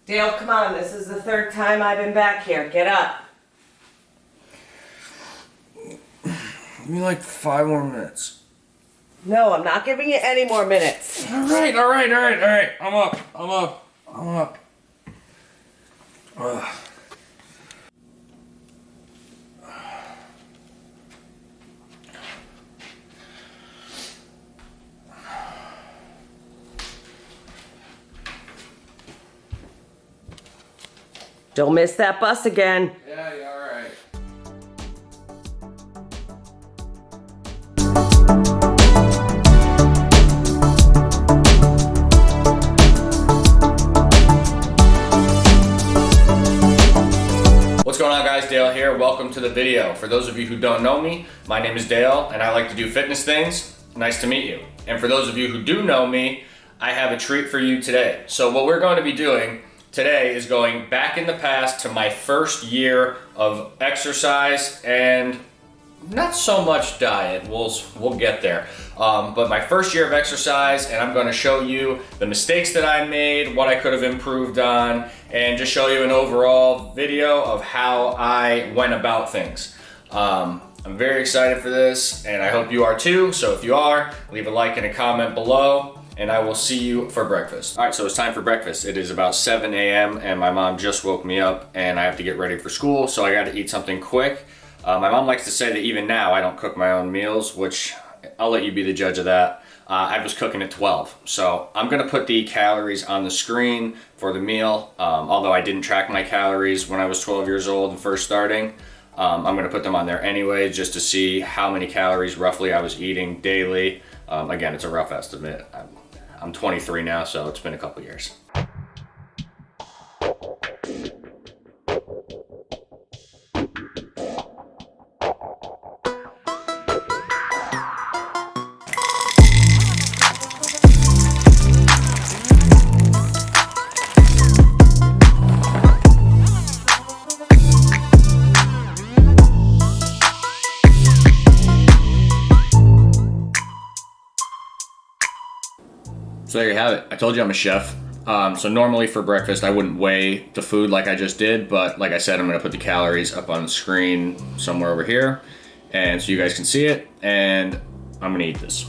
Dale, come on. This is the third time I've been back here. Get up. Give me like 5 more minutes. No, I'm not giving you any more minutes. All right. I'm up. Ugh. Don't miss that bus again. Yeah, all right. What's going on, guys? Dale here. Welcome to the video. For those of you who don't know me, my name is Dale and I like to do fitness things. Nice to meet you. And for those of you who do know me, I have a treat for you today. So what we're going to be doing today is going back in the past to my first year of exercise and not so much diet. We'll get there. But my first year of exercise, and I'm going to show you the mistakes that I made, what I could have improved on, and just show you an overall video of how I went about things. I'm very excited for this, and I hope you are too. So if you are, leave a like and a comment below, and I will see you for breakfast. All right, so it's time for breakfast. It is about 7 a.m. and my mom just woke me up and I have to get ready for school, so I gotta eat something quick. My mom likes to say that even now I don't cook my own meals, which I'll let you be the judge of that. I was cooking at 12. So I'm gonna put the calories on the screen for the meal. Although I didn't track my calories when I was 12 years old and first starting, I'm gonna put them on there anyway just to see how many calories roughly I was eating daily. Again, it's a rough estimate. I'm 23 now, so it's been a couple years. So there you have it. I told you I'm a chef. So normally for breakfast, I wouldn't weigh the food like I just did, but like I said, I'm gonna put the calories up on the screen somewhere over here, and so you guys can see it, and I'm gonna eat this.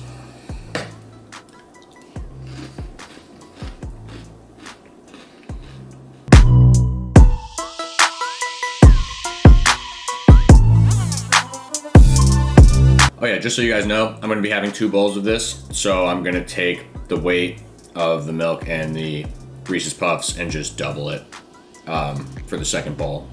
Oh yeah, just so you guys know, I'm gonna be having 2 bowls of this, so I'm gonna take the weight of the milk and the Reese's Puffs and just double it for the second bowl.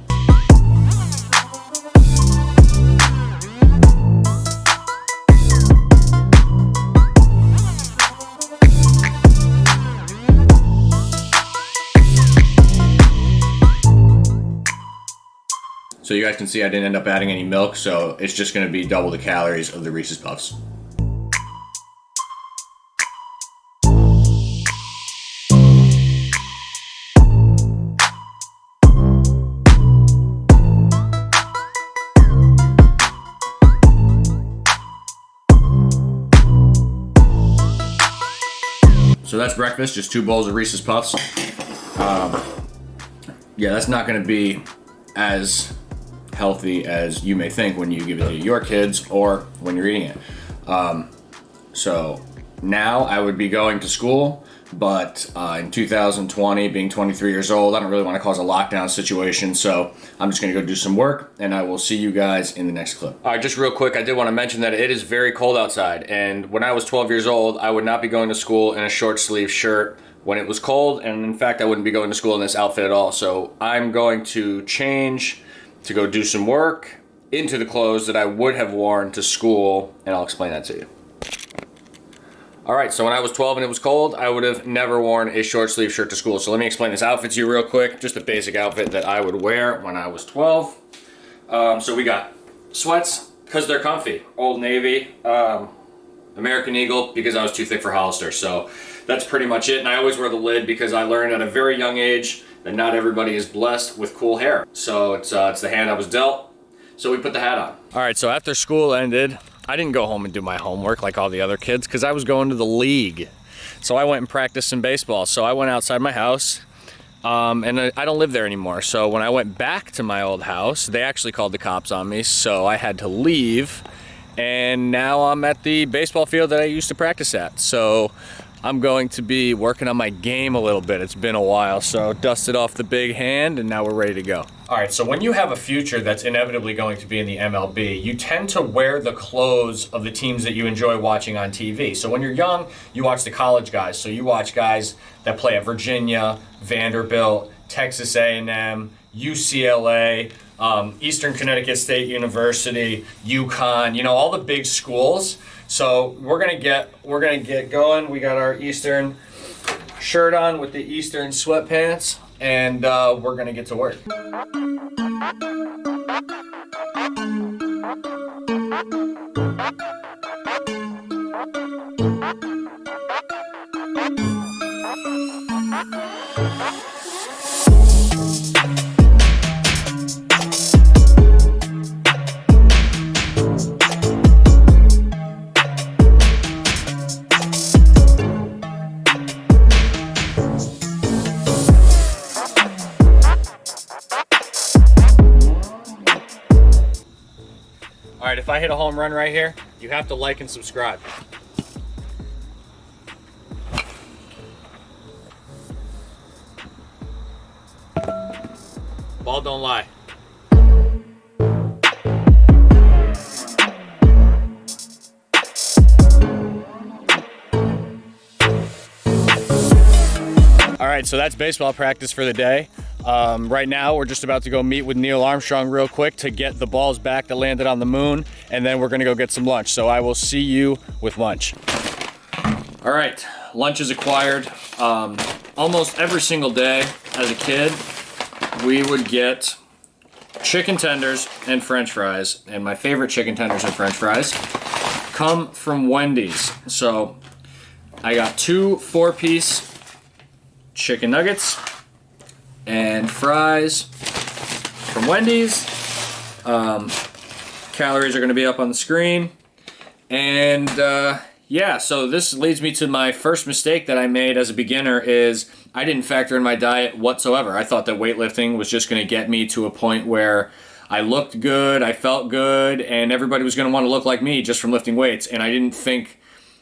So you guys can see I didn't end up adding any milk, so it's just gonna be double the calories of the Reese's Puffs. So that's breakfast, just 2 bowls of Reese's Puffs. Yeah, that's not gonna be as healthy as you may think when you give it to your kids or when you're eating it. So now I would be going to school, but in 2020, being 23 years old, I don't really want to cause a lockdown situation, so I'm just going to go do some work, and I will see you guys in the next clip. All right, just real quick, I did want to mention that it is very cold outside, and when I was 12 years old, I would not be going to school in a short sleeve shirt when it was cold, and in fact, I wouldn't be going to school in this outfit at all, so I'm going to change to go do some work into the clothes that I would have worn to school, and I'll explain that to you. All right, so when I was 12 and it was cold, I would have never worn a short sleeve shirt to school. So let me explain this outfit to you real quick. Just a basic outfit that I would wear when I was 12. So we got sweats, because they're comfy. Old Navy, American Eagle, because I was too thick for Hollister. So that's pretty much it. And I always wear the lid because I learned at a very young age that not everybody is blessed with cool hair. So it's the hand I was dealt. So we put the hat on. All right, so after school ended, I didn't go home and do my homework like all the other kids because I was going to the league. So I went and practiced some baseball. So I went outside my house, And I don't live there anymore. So when I went back to my old house, they actually called the cops on me, so I had to leave. And now I'm at the baseball field that I used to practice at. So I'm going to be working on my game a little bit. It's been a while, so dusted off the big hand and now we're ready to go. All right, so when you have a future that's inevitably going to be in the MLB, you tend to wear the clothes of the teams that you enjoy watching on TV. So when you're young, you watch the college guys. So you watch guys that play at Virginia, Vanderbilt, Texas A&M, UCLA, Eastern Connecticut State University, UConn, you know, all the big schools. So we're gonna get going. We got our Eastern shirt on with the Eastern sweatpants, and we're gonna get to work. All right, if I hit a home run right here, you have to like and subscribe. Ball don't lie. All right, so that's baseball practice for the day. Right now, we're just about to go meet with Neil Armstrong real quick to get the balls back that landed on the moon, and then we're gonna go get some lunch. So I will see you with lunch. All right, lunch is acquired. Almost every single day as a kid, we would get chicken tenders and French fries, and my favorite chicken tenders and French fries come from Wendy's. So I got 2 4-piece chicken nuggets and fries from Wendy's. Calories are gonna be up on the screen. And yeah, so this leads me to my first mistake that I made as a beginner is I didn't factor in my diet whatsoever. I thought that weightlifting was just gonna get me to a point where I looked good, I felt good, and everybody was gonna wanna look like me just from lifting weights. And I didn't think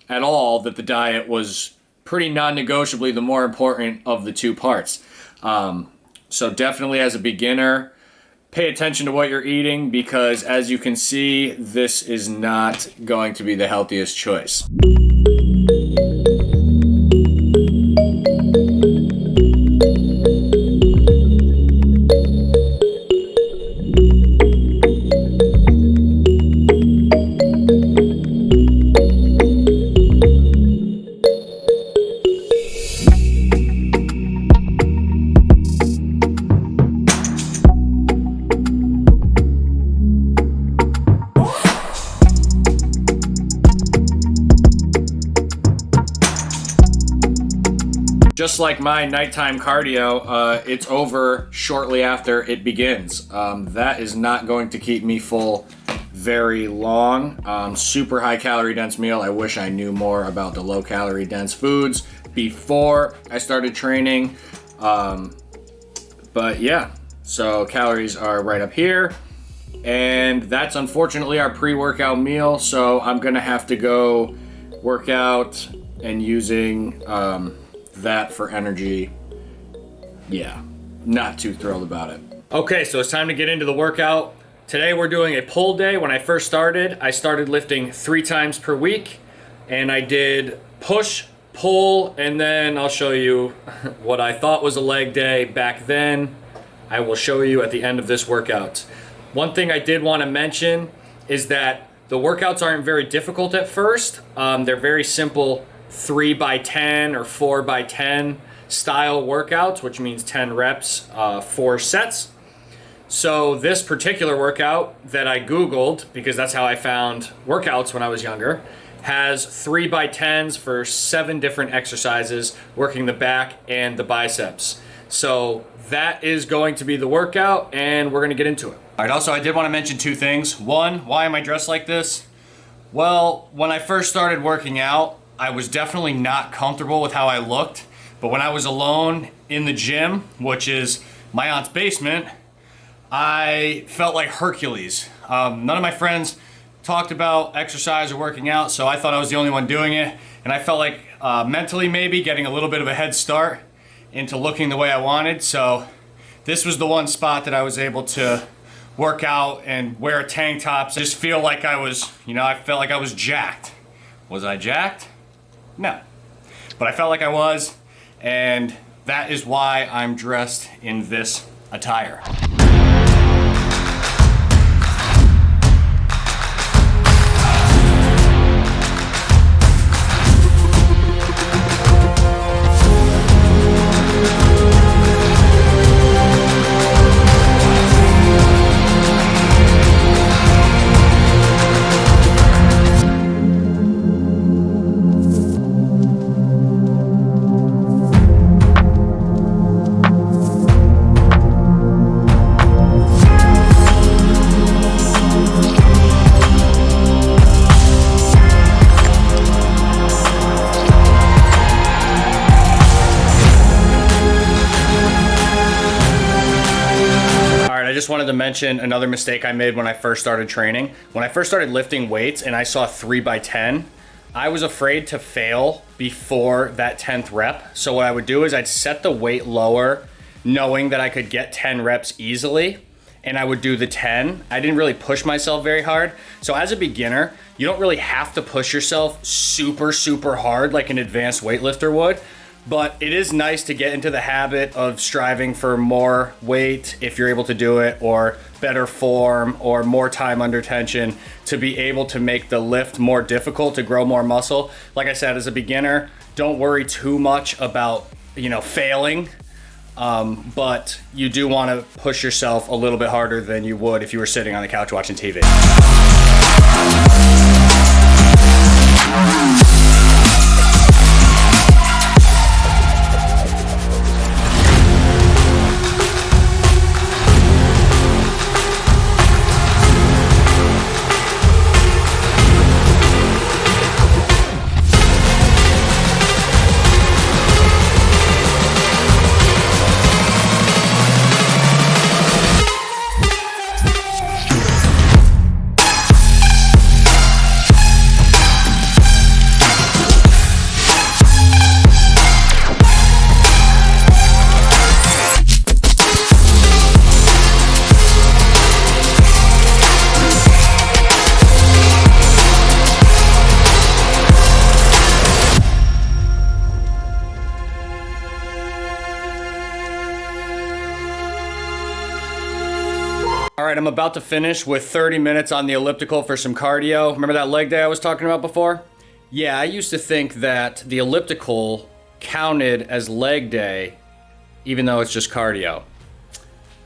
at all that the diet was pretty non-negotiably the more important of the 2 parts. So definitely as a beginner, pay attention to what you're eating because as you can see, this is not going to be the healthiest choice. Just like my nighttime cardio, it's over shortly after it begins. That is not going to keep me full very long. Super high calorie dense meal. I wish I knew more about the low calorie dense foods before I started training. But yeah, so calories are right up here. And that's unfortunately our pre-workout meal. So I'm gonna have to go work out and using that for energy. Yeah, not too thrilled about it. Okay, so it's time to get into the workout. Today we're doing a pull day. When I first started, I started lifting 3 times per week, and I did push, pull, and then I'll show you what I thought was a leg day back then. I will show you at the end of this workout. One thing I did want to mention is that the workouts aren't very difficult at first. They're very simple 3x10 or 4x10 style workouts, which means 10 reps, 4 sets. So this particular workout that I Googled, because that's how I found workouts when I was younger, has 3x10s for 7 different exercises, working the back and the biceps. So that is going to be the workout, and we're gonna get into it. All right, also I did wanna mention 2 things. One, why am I dressed like this? Well, when I first started working out, I was definitely not comfortable with how I looked. But when I was alone in the gym, which is my aunt's basement, I felt like Hercules. None of my friends talked about exercise or working out, so I thought I was the only one doing it. And I felt like mentally maybe getting a little bit of a head start into looking the way I wanted. So this was the one spot that I was able to work out and wear tank tops. I just feel like I was, I felt like I was jacked. Was I jacked? No. But I felt like I was, and that is why I'm dressed in this attire. I just wanted to mention another mistake I made when I first started training. When I first started lifting weights and I saw 3x10, I was afraid to fail before that 10th rep. So what I would do is I'd set the weight lower, knowing that I could get 10 reps easily, and I would do the 10. I didn't really push myself very hard. So as a beginner, you don't really have to push yourself super, super hard like an advanced weightlifter would. But it is nice to get into the habit of striving for more weight if you're able to do it, or better form, or more time under tension to be able to make the lift more difficult, to grow more muscle. Like I said, as a beginner, don't worry too much about, failing. But you do want to push yourself a little bit harder than you would if you were sitting on the couch watching TV. All right, I'm about to finish with 30 minutes on the elliptical for some cardio. Remember that leg day I was talking about before? Yeah, I used to think that the elliptical counted as leg day, even though it's just cardio.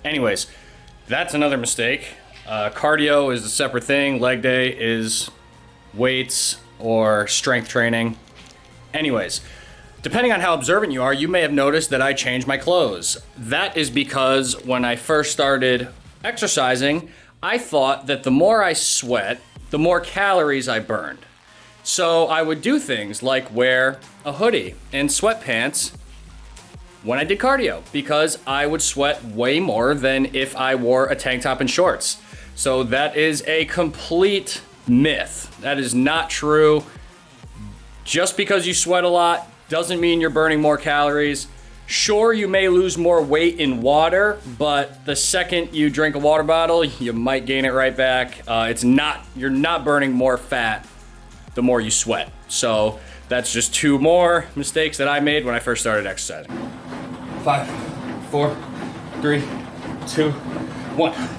Anyways, that's another mistake. Cardio is a separate thing. Leg day is weights or strength training. Anyways, depending on how observant you are, you may have noticed that I changed my clothes. That is because when I first started exercising, I thought that the more I sweat, the more calories I burned. So I would do things like wear a hoodie and sweatpants when I did cardio, because I would sweat way more than if I wore a tank top and shorts. So that is a complete myth. That is not true. Just because you sweat a lot doesn't mean you're burning more calories. Sure, you may lose more weight in water, but the second you drink a water bottle, you might gain it right back. You're not burning more fat the more you sweat. So that's just two more mistakes that I made when I first started exercising. 5, 4, 3, 2, 1.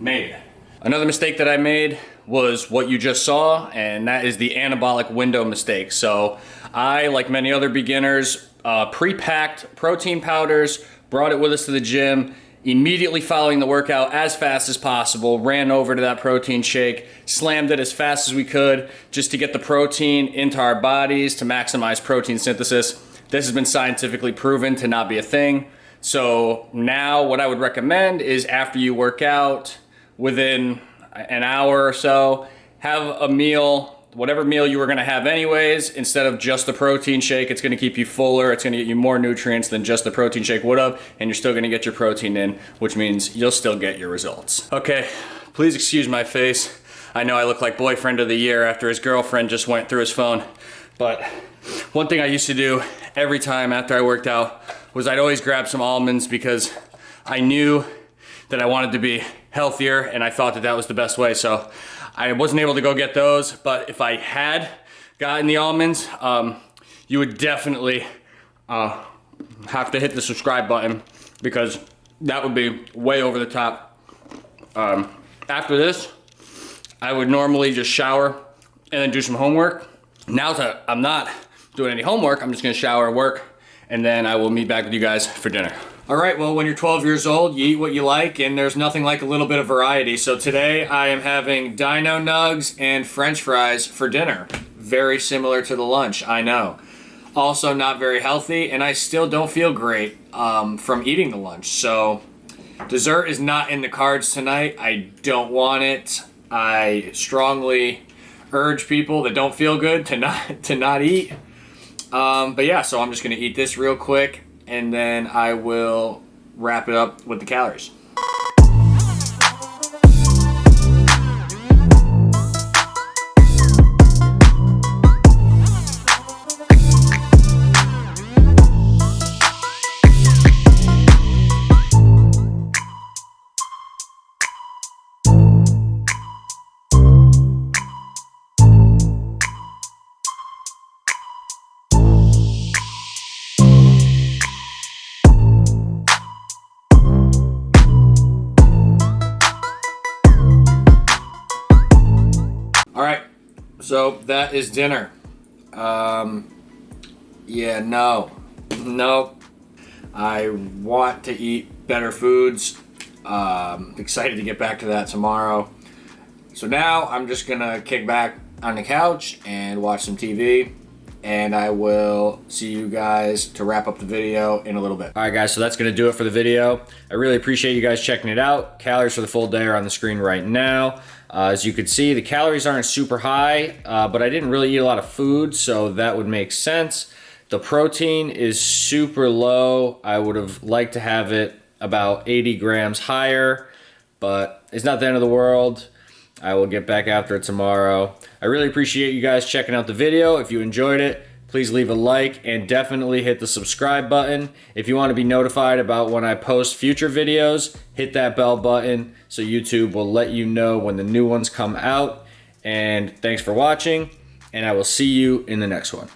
Made. Another mistake that I made was what you just saw, and that is the anabolic window mistake. So I, like many other beginners, pre-packed protein powders, brought it with us to the gym, immediately following the workout as fast as possible, ran over to that protein shake, slammed it as fast as we could just to get the protein into our bodies to maximize protein synthesis. This has been scientifically proven to not be a thing. So now what I would recommend is after you work out, within an hour or so, have a meal, whatever meal you were gonna have anyways, instead of just the protein shake. It's gonna keep you fuller, it's gonna get you more nutrients than just the protein shake would have, and you're still gonna get your protein in, which means you'll still get your results. Okay, please excuse my face. I know I look like boyfriend of the year after his girlfriend just went through his phone, but one thing I used to do every time after I worked out was I'd always grab some almonds because I knew that I wanted to be healthier and I thought that that was the best way. So I wasn't able to go get those, but if I had gotten the almonds, you would definitely have to hit the subscribe button because that would be way over the top. After this, I would normally just shower and then do some homework. Now that I'm not doing any homework, I'm just gonna shower and work, and then I will meet back with you guys for dinner. All right, well, when you're 12 years old, you eat what you like, and there's nothing like a little bit of variety. So today I am having Dino Nugs and French fries for dinner. Very similar to the lunch, I know. Also not very healthy, and I still don't feel great from eating the lunch. So dessert is not in the cards tonight. I don't want it. I strongly urge people that don't feel good to not eat. But yeah, so I'm just gonna eat this real quick, and then I will wrap it up with the calories. All right, so that is dinner. Yeah, no. I want to eat better foods. Excited to get back to that tomorrow. So now I'm just gonna kick back on the couch and watch some TV, and I will see you guys to wrap up the video in a little bit. All right, guys, so that's gonna do it for the video. I really appreciate you guys checking it out. Calories for the full day are on the screen right now. As you can see, the calories aren't super high, but I didn't really eat a lot of food, so that would make sense. The protein is super low. I would have liked to have it about 80 grams higher, but it's not the end of the world. I will get back after it tomorrow. I really appreciate you guys checking out the video. If you enjoyed it, please leave a like and definitely hit the subscribe button. If you want to be notified about when I post future videos, hit that bell button so YouTube will let you know when the new ones come out. And thanks for watching, and I will see you in the next one.